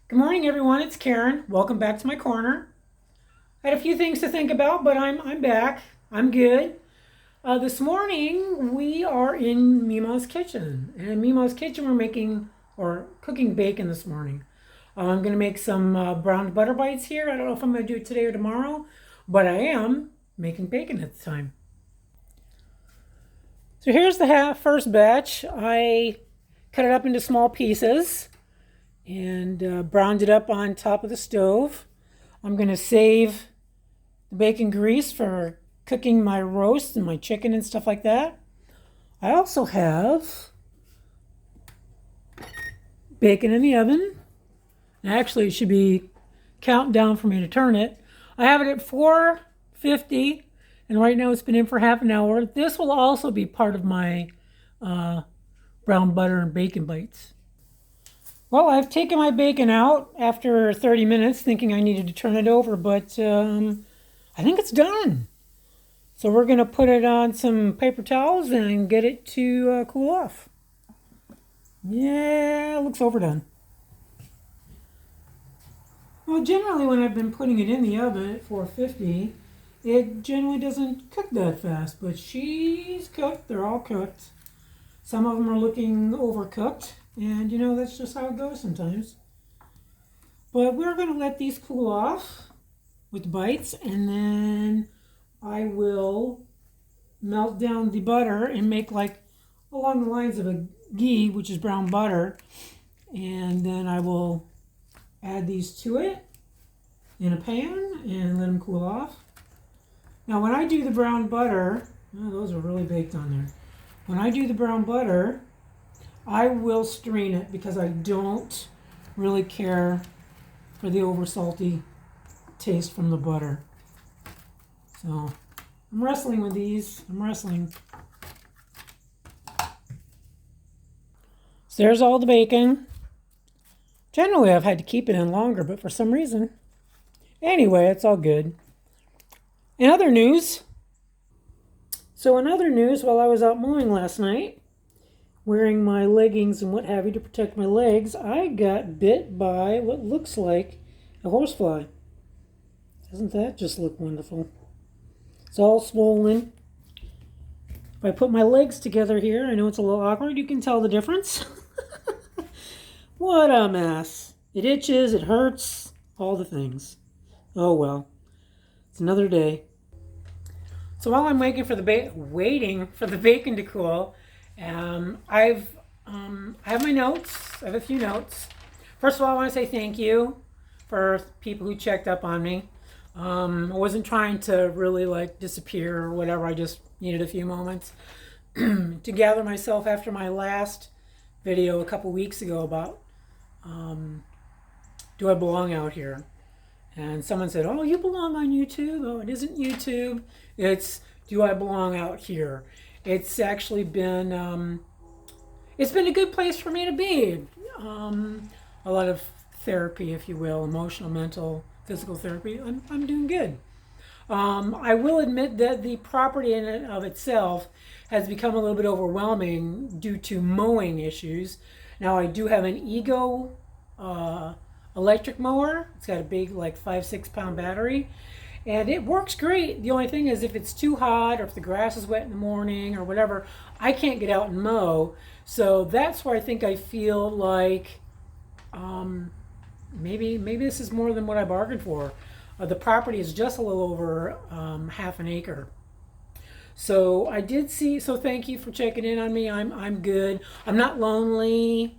Good morning, everyone. It's Karen. Welcome back to my corner. I had a few things to think about, but I'm back. I'm good. This morning we are in MEMAW'S kitchen, and in MEMAW'S kitchen we're making or cooking bacon this morning. I'm going to make some browned butter bites here. I don't know if I'm going to do it today or tomorrow, but I am making bacon at the time. So here's the first batch. I cut it up into small pieces and browned it up on top of the stove. I'm going to save the bacon grease for cooking my roast and my chicken and stuff like that. I also have bacon in the oven. Actually, it should be counting down for me to turn it. I have it at 450, and right now it's been in for half an hour. This will also be part of my brown butter and bacon bites. Well, I've taken my bacon out after 30 minutes thinking I needed to turn it over, but I think it's done. So we're going to put it on some paper towels and get it to cool off. Yeah, it looks overdone. Well, generally when I've been putting it in the oven at 450, it generally doesn't cook that fast, but she's cooked. They're all cooked. Some of them are looking overcooked, and that's just how it goes sometimes. But we're going to let these cool off with the bites, and then I will melt down the butter and make like along the lines of a ghee, which is brown butter, and then I will add these to it in a pan and let them cool off. Now when I do the brown butter, oh, those are really baked on there. When I do the brown butter, I will strain it because I don't really care for the over salty taste from the butter. So I'm wrestling with these. I'm wrestling. So there's all the bacon. Generally, I've had to keep it in longer, but for some reason. Anyway, it's all good. In other news, while I was out mowing last night, wearing my leggings and what have you to protect my legs, I got bit by what looks like a horsefly. Doesn't that just look wonderful? It's all swollen. If I put my legs together here, I know it's a little awkward. You can tell the difference. What a mess. It itches, it hurts, all the things. Oh well, it's another day. So while I'm waiting for the bacon to cool, I have my notes. I have a few notes. First of all, I want to say thank you for people who checked up on me. I wasn't trying to really disappear or whatever. I just needed a few moments to gather myself after my last video a couple weeks ago about do I belong out here? And someone said, oh, you belong on YouTube. Oh, it isn't YouTube. It's do I belong out here? It's actually been it's been a good place for me to be. A lot of therapy, if you will, emotional, mental, physical therapy. I'm doing good. I will admit that the property in and of itself has become a little bit overwhelming due to mowing issues. Now I do have an Ego electric mower. It's got a big 5-6 pound battery, and it works great. The only thing is if it's too hot or if the grass is wet in the morning or whatever, I can't get out and mow. So that's where I think I feel like maybe this is more than what I bargained for. The property is just a little over half an acre. So I did see. So thank you for checking in on me. I'm good. I'm not lonely.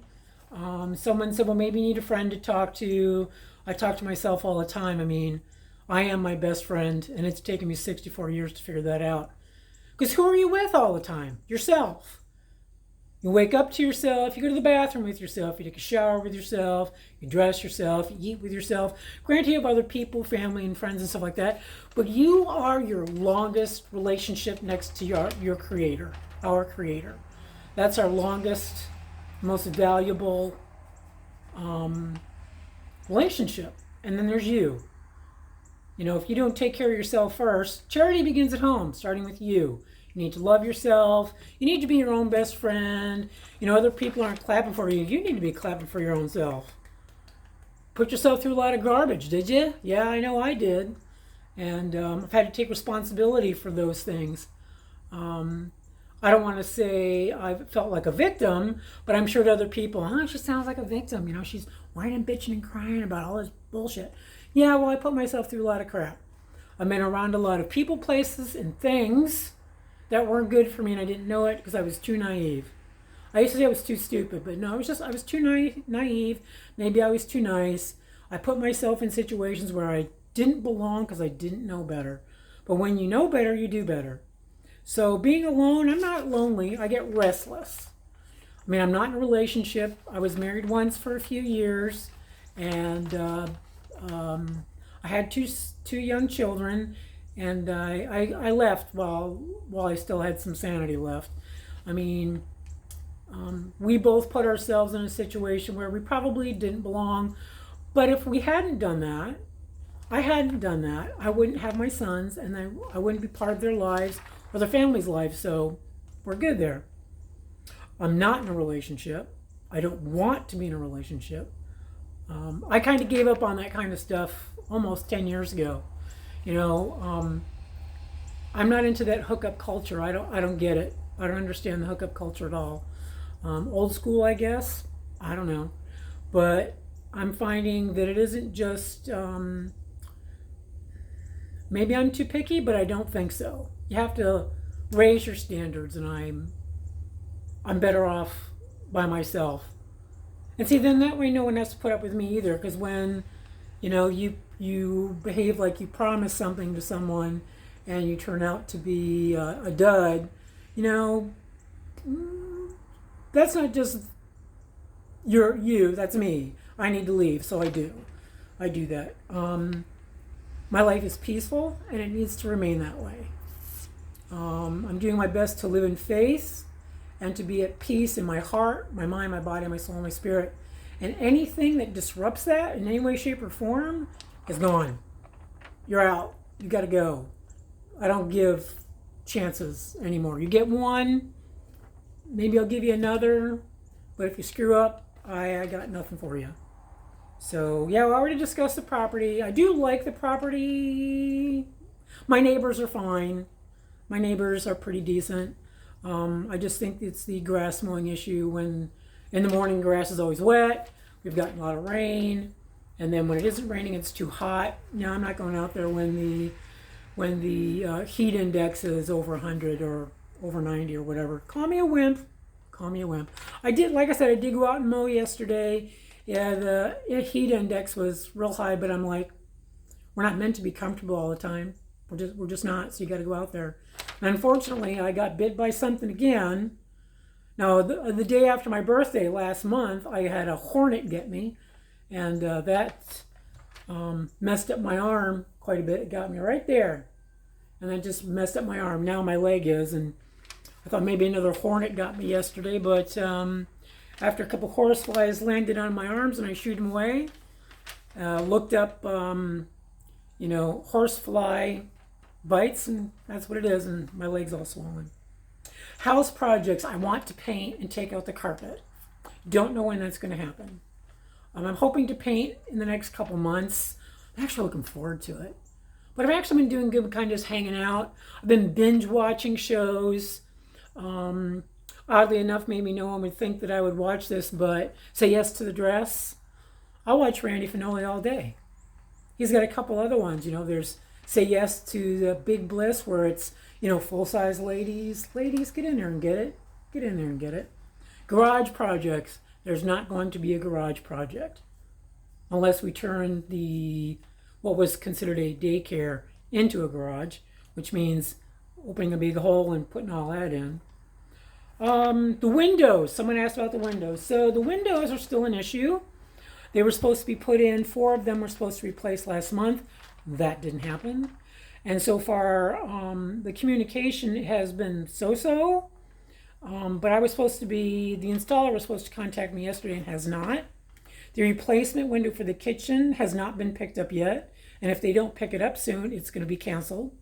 Someone said, well, maybe you need a friend to talk to. I talk to myself all the time. I mean, I am my best friend, and it's taken me 64 years to figure that out. Because who are you with all the time? Yourself. You wake up to yourself, you go to the bathroom with yourself, you take a shower with yourself, you dress yourself, you eat with yourself. Granted, you have other people, family and friends and stuff like that, but you are your longest relationship next to your creator, our creator. That's our longest, most valuable relationship. And then there's you. If you don't take care of yourself first, charity begins at home, starting with you. You need to love yourself. You need to be your own best friend. Other people aren't clapping for you. You need to be clapping for your own self. Put yourself through a lot of garbage, did you? Yeah, I know I did. And I've had to take responsibility for those things. Um, I don't want to say I felt like a victim, but I'm sure to other people, she sounds like a victim. She's whining, bitching, and crying about all this bullshit. Yeah, well, I put myself through a lot of crap. I've been around a lot of people, places, and things that weren't good for me, and I didn't know it because I was too naive. I used to say I was too stupid, but no, I was too naive. Maybe I was too nice. I put myself in situations where I didn't belong because I didn't know better. But when you know better, you do better. So being alone, I'm not lonely. I get restless. I mean, I'm not in a relationship. I was married once for a few years, and I had two young children, and I left while I still had some sanity left. I mean, we both put ourselves in a situation where we probably didn't belong. But if we hadn't done that, I wouldn't have my sons, and I wouldn't be part of their lives or their family's lives. So we're good there. I'm not in a relationship. I don't want to be in a relationship. I kind of gave up on that kind of stuff almost 10 years ago. I'm not into that hookup culture. I don't get it. I don't understand the hookup culture at all. Old school, I guess. I don't know. But I'm finding that it isn't just, maybe I'm too picky, but I don't think so. You have to raise your standards, and I'm better off by myself. And see, then that way no one has to put up with me either, because when, you behave like you promised something to someone and you turn out to be a dud, that's not just you, that's me. I need to leave, so I do that. My life is peaceful, and it needs to remain that way. I'm doing my best to live in faith and to be at peace in my heart, my mind, my body, my soul, and my spirit. And anything that disrupts that in any way, shape, or form is gone. You're out. You got to go. I don't give chances anymore. You get one, maybe I'll give you another, but if you screw up, I got nothing for you. So, yeah, we already discussed the property. I do like the property. My neighbors are fine. My neighbors are pretty decent. I just think it's the grass mowing issue. When in the morning, grass is always wet. We've gotten a lot of rain. And then when it isn't raining, it's too hot. Now, I'm not going out there when the heat index is over 100 or over 90 or whatever. Call me a wimp. I did, like I said, I did go out and mow yesterday. Yeah, the heat index was real high, but I'm like, we're not meant to be comfortable all the time. We're just not, so you got to go out there. And unfortunately, I got bit by something again. Now, the day after my birthday last month, I had a hornet get me, and that messed up my arm quite a bit. It got me right there, and then just messed up my arm. Now my leg is, and I thought maybe another hornet got me yesterday, but after a couple horseflies landed on my arms and I shooed them away, looked up, horsefly bites, and that's what it is, and my leg's all swollen. House projects, I want to paint and take out the carpet. Don't know when that's going to happen. I'm hoping to paint in the next couple months. I'm actually looking forward to it. But I've actually been doing good, kind of just hanging out. I've been binge watching shows. Oddly enough, maybe no one would think that I would watch this, but Say Yes to the Dress. I'll watch Randy Finoli all day. He's got a couple other ones. There's Say Yes to the Big Bliss, where it's, full-size ladies. Ladies, get in there and get it. Get in there and get it. Garage projects. There's not going to be a garage project unless we turn what was considered a daycare into a garage, which means opening a big hole and putting all that in. The windows. Someone asked about the windows. So the windows are still an issue. They were supposed to be put in. 4 of them were supposed to be replaced last month. That didn't happen. And so far, the communication has been so-so. But the installer was supposed to contact me yesterday and has not. The replacement window for the kitchen has not been picked up yet. And if they don't pick it up soon, it's going to be canceled.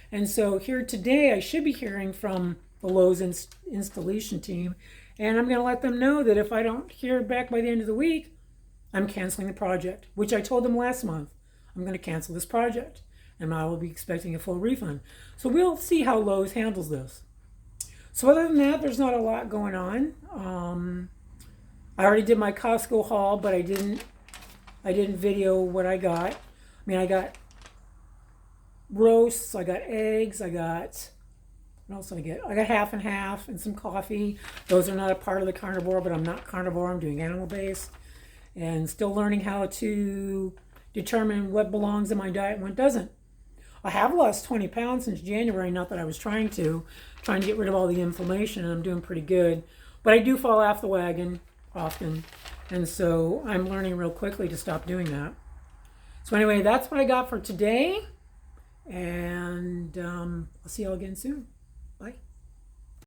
And so here today, I should be hearing from the Lowe's installation team. And I'm going to let them know that if I don't hear back by the end of the week, I'm canceling the project, which I told them last month. I'm going to cancel this project, and I will be expecting a full refund. So we'll see how Lowe's handles this. So other than that, there's not a lot going on. I already did my Costco haul, but I didn't video what I got. I mean, I got roasts, I got eggs, I got, what else did I get? I got half and half and some coffee. Those are not a part of the carnivore, but I'm not carnivore, I'm doing animal-based. And still learning how to determine what belongs in my diet and what doesn't. I have lost 20 pounds since January, not that I was trying to get rid of all the inflammation, and I'm doing pretty good. But I do fall off the wagon often, and so I'm learning real quickly to stop doing that. So anyway, that's what I got for today, and I'll see you all again soon.